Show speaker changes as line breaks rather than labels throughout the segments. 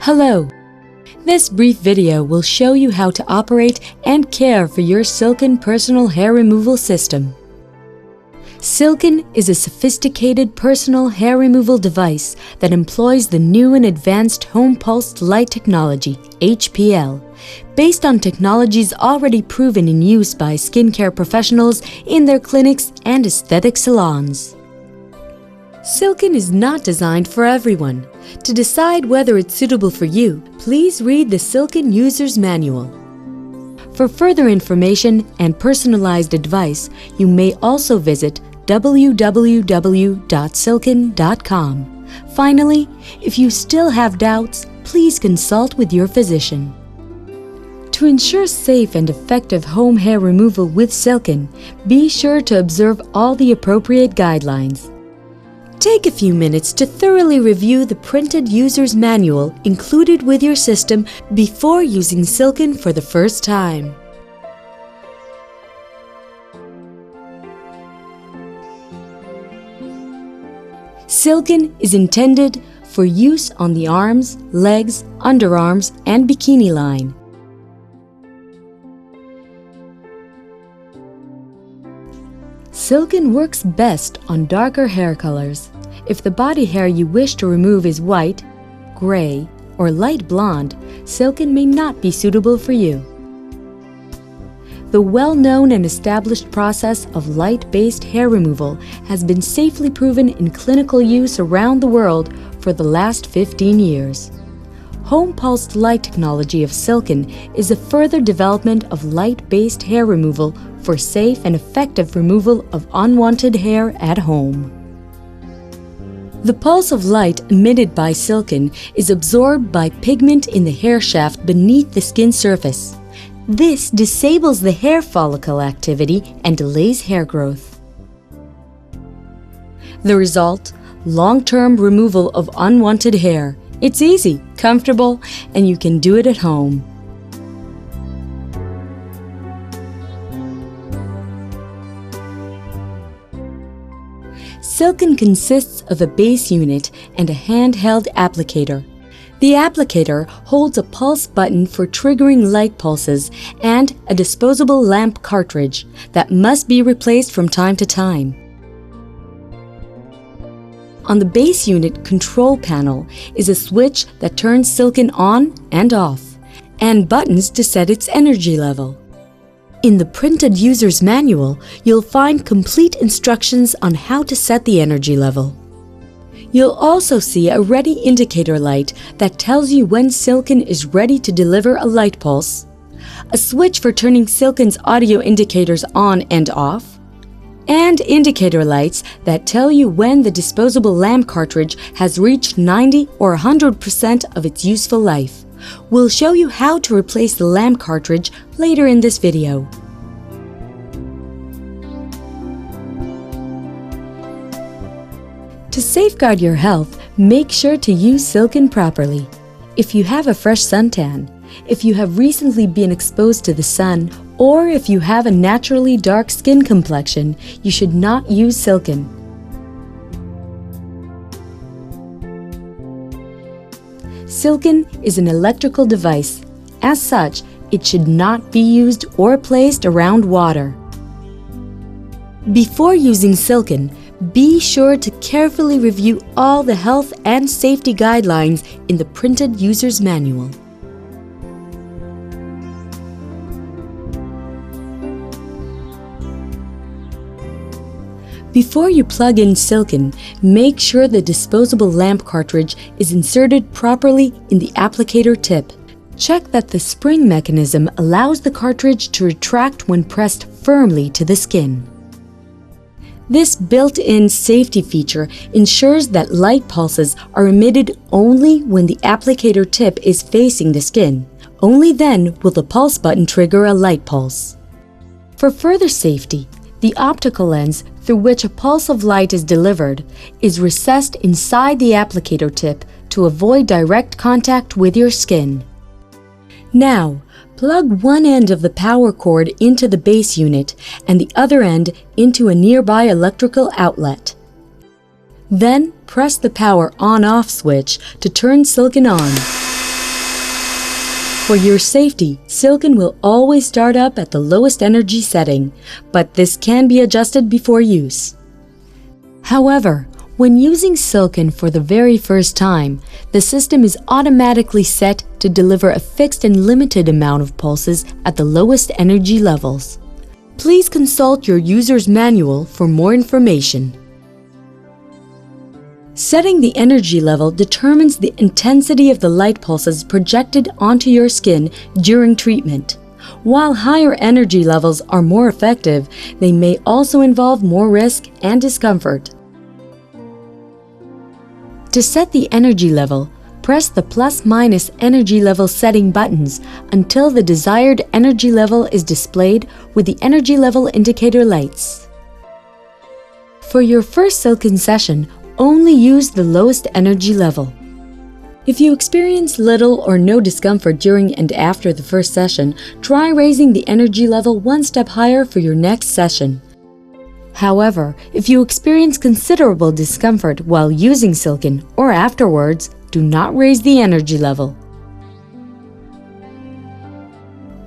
Hello! This brief video will show you how to operate and care for your Silk'n personal hair removal system. Silk'n is a sophisticated personal hair removal device that employs the new and advanced home pulsed light technology, HPL, based on technologies already proven in use by skincare professionals in their clinics and aesthetic salons. Silk'n is not designed for everyone. To decide whether it's suitable for you, please read the Silk'n User's Manual. For further information and personalized advice, you may also visit www.silk'n.com. Finally, if you still have doubts, please consult with your physician. To ensure safe and effective home hair removal with Silk'n, be sure to observe all the appropriate guidelines. Take a few minutes to thoroughly review the printed user's manual included with your system before using Silk'n for the first time. Silk'n is intended for use on the arms, legs, underarms, and bikini line. Silk'n works best on darker hair colors. If the body hair you wish to remove is white, gray, or light blonde, Silk'n may not be suitable for you. The well-known and established process of light-based hair removal has been safely proven in clinical use around the world for the last 15 years. Home pulsed light technology of Silk'n is a further development of light-based hair removal for safe and effective removal of unwanted hair at home. The pulse of light emitted by Silk'n is absorbed by pigment in the hair shaft beneath the skin surface. This disables the hair follicle activity and delays hair growth. The result? Long-term removal of unwanted hair. It's easy, comfortable, and you can do it at home. Silk'n consists of a base unit and a handheld applicator. The applicator holds a pulse button for triggering light pulses and a disposable lamp cartridge that must be replaced from time to time. On the base unit control panel is a switch that turns Silk'n on and off, and buttons to set its energy level. In the printed user's manual, you'll find complete instructions on how to set the energy level. You'll also see a ready indicator light that tells you when Silk'n is ready to deliver a light pulse, a switch for turning Silk'n's audio indicators on and off, and indicator lights that tell you when the disposable lamp cartridge has reached 90 or 100% of its useful life. We'll show you how to replace the lamp cartridge later in this video. To safeguard your health, make sure to use Silk'n properly. If you have a fresh suntan, if you have recently been exposed to the sun, or if you have a naturally dark skin complexion, you should not use Silk'n. Silk'n is an electrical device. As such, it should not be used or placed around water. Before using Silk'n, be sure to carefully review all the health and safety guidelines in the printed user's manual. Before you plug in Silk'n, make sure the disposable lamp cartridge is inserted properly in the applicator tip. Check that the spring mechanism allows the cartridge to retract when pressed firmly to the skin. This built-in safety feature ensures that light pulses are emitted only when the applicator tip is facing the skin. Only then will the pulse button trigger a light pulse. For further safety, the optical lens through which a pulse of light is delivered is recessed inside the applicator tip to avoid direct contact with your skin. Now, plug one end of the power cord into the base unit and the other end into a nearby electrical outlet. Then press the power on-off switch to turn Silk'n on. For your safety, Silk'n will always start up at the lowest energy setting, but this can be adjusted before use. However, when using Silk'n for the very first time, the system is automatically set to deliver a fixed and limited amount of pulses at the lowest energy levels. Please consult your user's manual for more information. Setting the energy level determines the intensity of the light pulses projected onto your skin during treatment. While higher energy levels are more effective, they may also involve more risk and discomfort. To set the energy level, press the plus/minus energy level setting buttons until the desired energy level is displayed with the energy level indicator lights. For your first Silk'n session, only use the lowest energy level. If you experience little or no discomfort during and after the first session, try raising the energy level one step higher for your next session. However, if you experience considerable discomfort while using Silk'n or afterwards, do not raise the energy level.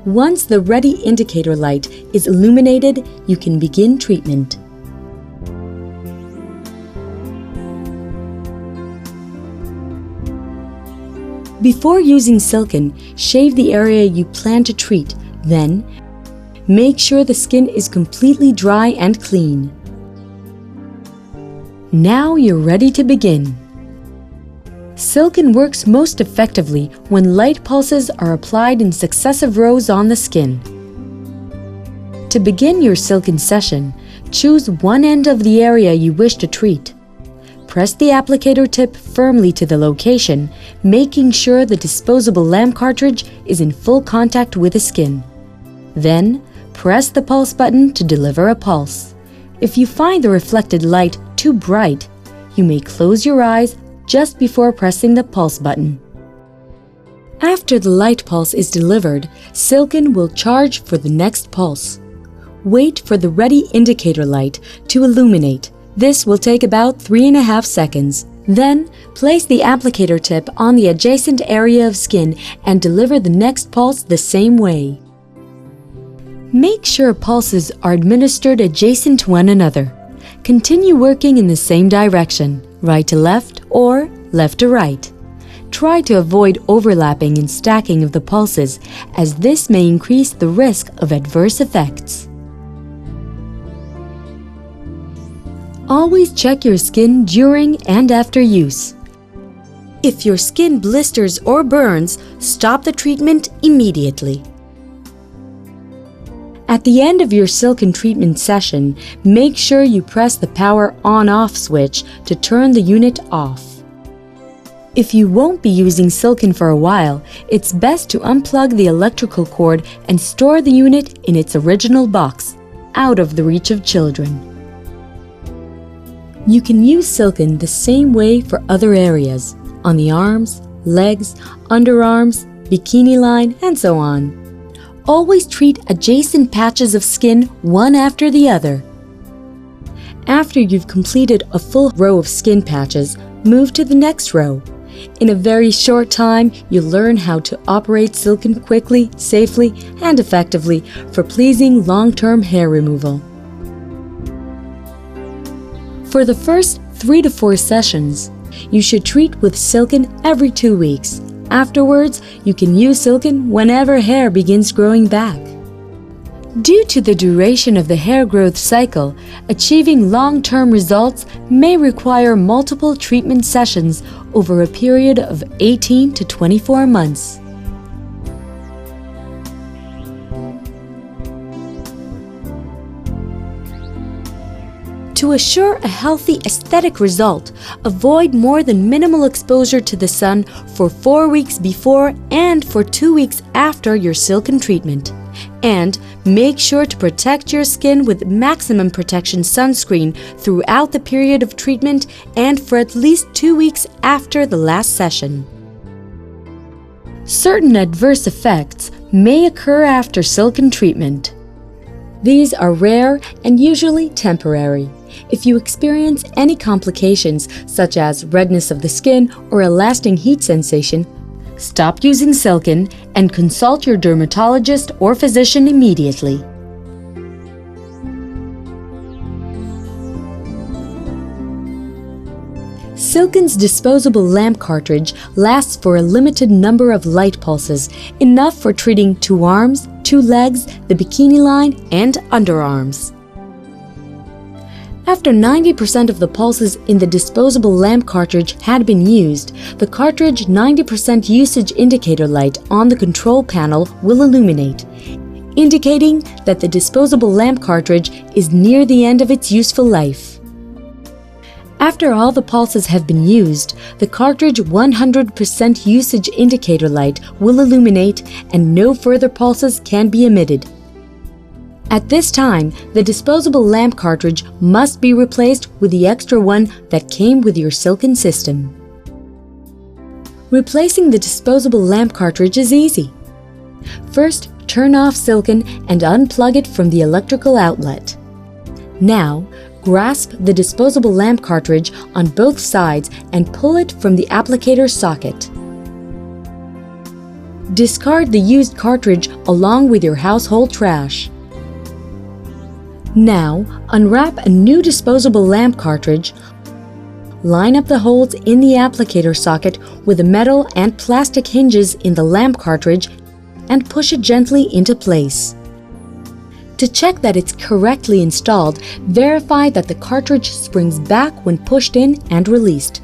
Once the ready indicator light is illuminated, you can begin treatment. Before using Silk'n, shave the area you plan to treat, then make sure the skin is completely dry and clean. Now you're ready to begin. Silk'n works most effectively when light pulses are applied in successive rows on the skin. To begin your Silk'n session, choose one end of the area you wish to treat. Press the applicator tip firmly to the location, making sure the disposable lamp cartridge is in full contact with the skin. Then, press the pulse button to deliver a pulse. If you find the reflected light too bright, you may close your eyes just before pressing the pulse button. After the light pulse is delivered, Silk'n will charge for the next pulse. Wait for the ready indicator light to illuminate. This will take about 3.5 seconds. Then, place the applicator tip on the adjacent area of skin and deliver the next pulse the same way. Make sure pulses are administered adjacent to one another. Continue working in the same direction, right to left or left to right. Try to avoid overlapping and stacking of the pulses, as this may increase the risk of adverse effects. Always check your skin during and after use. If your skin blisters or burns, stop the treatment immediately. At the end of your Silk'n treatment session, make sure you press the power on-off switch to turn the unit off. If you won't be using Silk'n for a while, it's best to unplug the electrical cord and store the unit in its original box, out of the reach of children. You can use Silk'n the same way for other areas, on the arms, legs, underarms, bikini line, and so on. Always treat adjacent patches of skin one after the other. After you've completed a full row of skin patches, move to the next row. In a very short time, you'll learn how to operate Silk'n quickly, safely, and effectively for pleasing long-term hair removal. For the first 3 to 4 sessions, you should treat with Silk'n every 2 weeks. Afterwards, you can use Silk'n whenever hair begins growing back. Due to the duration of the hair growth cycle, achieving long-term results may require multiple treatment sessions over a period of 18 to 24 months. To assure a healthy aesthetic result, avoid more than minimal exposure to the sun for 4 weeks before and for 2 weeks after your Silk'n treatment. And make sure to protect your skin with maximum protection sunscreen throughout the period of treatment and for at least 2 weeks after the last session. Certain adverse effects may occur after Silk'n treatment. These are rare and usually temporary. If you experience any complications, such as redness of the skin or a lasting heat sensation, Stop using Silk'n and consult your dermatologist or physician immediately. Silk'n's disposable lamp cartridge lasts for a limited number of light pulses, enough for treating 2 arms, 2 legs, the bikini line, and underarms. After 90% of the pulses in the disposable lamp cartridge had been used, the cartridge 90% usage indicator light on the control panel will illuminate, indicating that the disposable lamp cartridge is near the end of its useful life. After all the pulses have been used, the cartridge 100% usage indicator light will illuminate and no further pulses can be emitted. At this time, the disposable lamp cartridge must be replaced with the extra one that came with your Silk'n system. Replacing the disposable lamp cartridge is easy. First, turn off Silk'n and unplug it from the electrical outlet. Now, grasp the disposable lamp cartridge on both sides and pull it from the applicator socket. Discard the used cartridge along with your household trash. Now, unwrap a new disposable lamp cartridge, line up the holes in the applicator socket with the metal and plastic hinges in the lamp cartridge, and push it gently into place. To check that it's correctly installed, verify that the cartridge springs back when pushed in and released.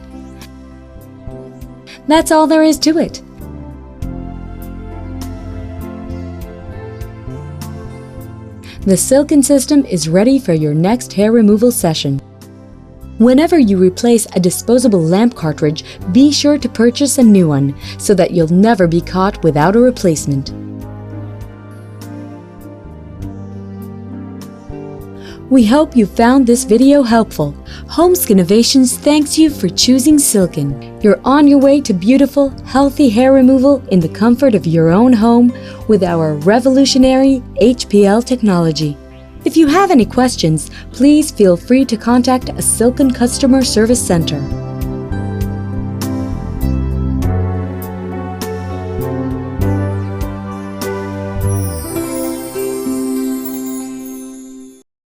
That's all there is to it. The Silk'n system is ready for your next hair removal session. Whenever you replace a disposable lamp cartridge, be sure to purchase a new one so that you'll never be caught without a replacement. We hope you found this video helpful. Homeskin Innovations thanks you for choosing Silk'n. You're on your way to beautiful, healthy hair removal in the comfort of your own home with our revolutionary HPL technology. If you have any questions, please feel free to contact a Silk'n customer service center.